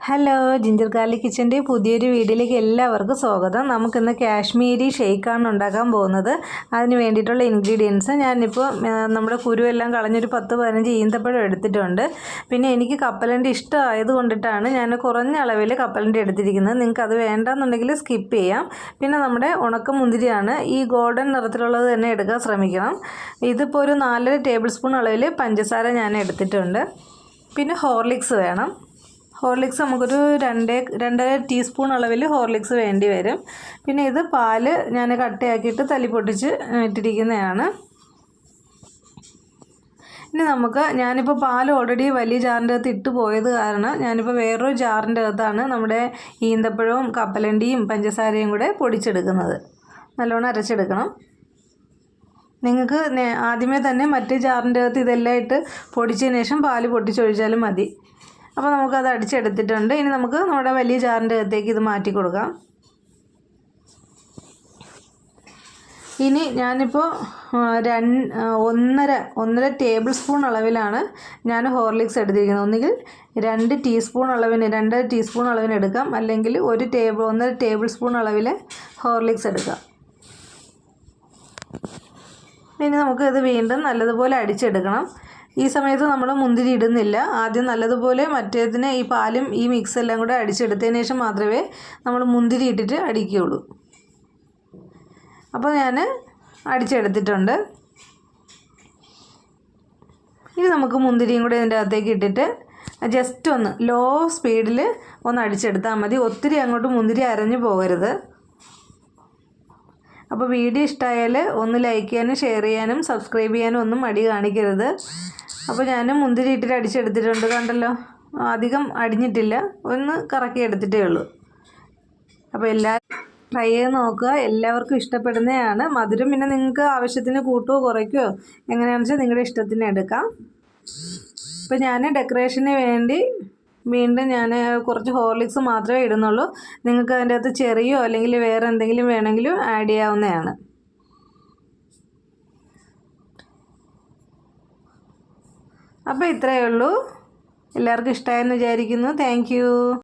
Hello, ginger garlic കിച്ചൻ്റെ പുതിയൊരു വീഡിയോയിലേക്ക് എല്ലാവർക്കും സ്വാഗതം. നമുക്കിന്ന് കാശ്മീരി ഷെയ്ക്കാണ് ഉണ്ടാക്കാൻ പോകുന്നത്. അതിന് വേണ്ടിയിട്ടുള്ള ഇൻഗ്രീഡിയൻസ് ഞാനിപ്പോൾ നമ്മുടെ കുരുവെല്ലാം കളഞ്ഞൊരു 10-15 ഈന്തപ്പഴം എടുത്തിട്ടുണ്ട്. പിന്നെ എനിക്ക് കപ്പലണ്ടി ഇഷ്ടമായത് കൊണ്ടിട്ടാണ് ഞാൻ കുറഞ്ഞ അളവിൽ കപ്പലണ്ടി എടുത്തിരിക്കുന്നത്. നിങ്ങൾക്ക് അത് വേണ്ടെന്നുണ്ടെങ്കിൽ സ്കിപ്പ് ചെയ്യാം. പിന്നെ നമ്മുടെ ഉണക്ക മുന്തിരിയാണ്, ഈ ഗോൾഡൻ നിറത്തിലുള്ളത് തന്നെ എടുക്കാൻ ശ്രമിക്കണം. ഇതിപ്പോൾ ഒരു 4 ടേബിൾ സ്പൂൺ അളവിൽ പഞ്ചസാര ഞാൻ എടുത്തിട്ടുണ്ട്. പിന്നെ ഹോർലിക്സ് വേണം. ഹോർലിക്സ് നമുക്കൊരു 2.5 ടീസ്പൂൺ അളവിൽ ഹോർലിക്സ് വേണ്ടി വരും. പിന്നെ ഇത് പാല് ഞാൻ കട്ടയാക്കിയിട്ട് തല്ലി പൊട്ടിച്ച് ഇട്ടിരിക്കുന്നതാണ്. ഇനി ഞാനിപ്പോൾ പാൽ ഓൾറെഡി വലിയ ജാറിൻ്റെ അകത്ത് ഇട്ട് പോയത് കാരണം ഞാനിപ്പോൾ വേറൊരു ജാറിൻ്റെ അകത്താണ് നമ്മുടെ ഈന്തപ്പഴവും കപ്പലണ്ടിയും പഞ്ചസാരയും കൂടെ പൊടിച്ചെടുക്കുന്നത്. നല്ലോണം അരച്ചെടുക്കണം. നിങ്ങൾക്ക് ആദ്യമേ തന്നെ മറ്റേ ജാറിൻ്റെ അകത്ത് ഇതെല്ലാം ഇട്ട് പൊടിച്ചതിന് ശേഷം പാല് പൊട്ടിച്ചൊഴിച്ചാലും മതി. അപ്പോൾ നമുക്കത് അടിച്ചെടുത്തിട്ടുണ്ട്. ഇനി നമുക്ക് നമ്മുടെ വലിയ ജാറിൻ്റെ അകത്തേക്ക് ഇത് മാറ്റി കൊടുക്കാം. ഇനി ഞാനിപ്പോൾ 1.5 ടേബിൾ സ്പൂൺ അളവിലാണ് ഞാൻ ഹോർലിക്സ് എടുത്തിരിക്കുന്നത്. ഒന്നുകിൽ 2 ടീസ്പൂൺ അളവിന് എടുക്കാം, അല്ലെങ്കിൽ 1.5 ടേബിൾ സ്പൂൺ അളവിൽ ഹോർലിക്സ് എടുക്കാം. ഇനി നമുക്കിത് വീണ്ടും നല്ലതുപോലെ അടിച്ചെടുക്കണം. ഈ സമയത്ത് നമ്മൾ മുന്തിരി ഇടുന്നില്ല. ആദ്യം നല്ലതുപോലെ മറ്റേതിന് ഈ പാലും ഈ മിക്സ് എല്ലാം കൂടെ അടിച്ചെടുത്തതിന് ശേഷം മാത്രമേ നമ്മൾ മുന്തിരി ഇട്ടിട്ട് അടിക്കുകയുള്ളൂ. അപ്പോൾ ഞാൻ അടിച്ചെടുത്തിട്ടുണ്ട്. ഇനി നമുക്ക് മുന്തിരിയും കൂടെ ഇതിൻ്റെ അകത്തേക്ക് ഇട്ടിട്ട് ജസ്റ്റ് ഒന്ന് ലോ സ്പീഡിൽ ഒന്ന് അടിച്ചെടുത്താൽ മതി. ഒത്തിരി അങ്ങോട്ട് മുന്തിരി അരഞ്ഞു പോകരുത്. അപ്പോൾ വീഡിയോ ഇഷ്ടമായാൽ ഒന്ന് ലൈക്ക് ചെയ്യാനും ഷെയർ ചെയ്യാനും സബ്സ്ക്രൈബ് ചെയ്യാനും ഒന്നും മടി കാണിക്കരുത്. അപ്പോൾ ഞാൻ മുന്തിരി ഇട്ടിട്ട് അടിച്ചെടുത്തിട്ടുണ്ട്. കണ്ടല്ലോ, അധികം അടിഞ്ഞിട്ടില്ല, ഒന്ന് കറക്കി എടുത്തിട്ടേ ഉള്ളൂ. അപ്പോൾ എല്ലാവരും ട്രൈ ചെയ്ത് നോക്കുക. എല്ലാവർക്കും ഇഷ്ടപ്പെടുന്നതാണ്. മധുരം പിന്നെ നിങ്ങൾക്ക് ആവശ്യത്തിന് കൂട്ടുകയോ കുറയ്ക്കുകയോ എങ്ങനെയാണെന്ന് വെച്ചാൽ നിങ്ങളുടെ ഇഷ്ടത്തിന് എടുക്കാം. ഇപ്പോൾ ഞാൻ ഡെക്കറേഷന് വേണ്ടി വീണ്ടും ഞാൻ കുറച്ച് ഹോർലിക്സ് മാത്രമേ ഇടുന്നുള്ളൂ. നിങ്ങൾക്ക് അതിൻ്റെ അകത്ത് ചെറിയോ അല്ലെങ്കിൽ വേറെ എന്തെങ്കിലും വേണമെങ്കിലും ആഡ് ചെയ്യാവുന്നതാണ്. അപ്പോൾ ഇത്രയേ ഉള്ളൂ. എല്ലാവർക്കും ഇഷ്ടമായെന്ന് വിചാരിക്കുന്നു. Thank you.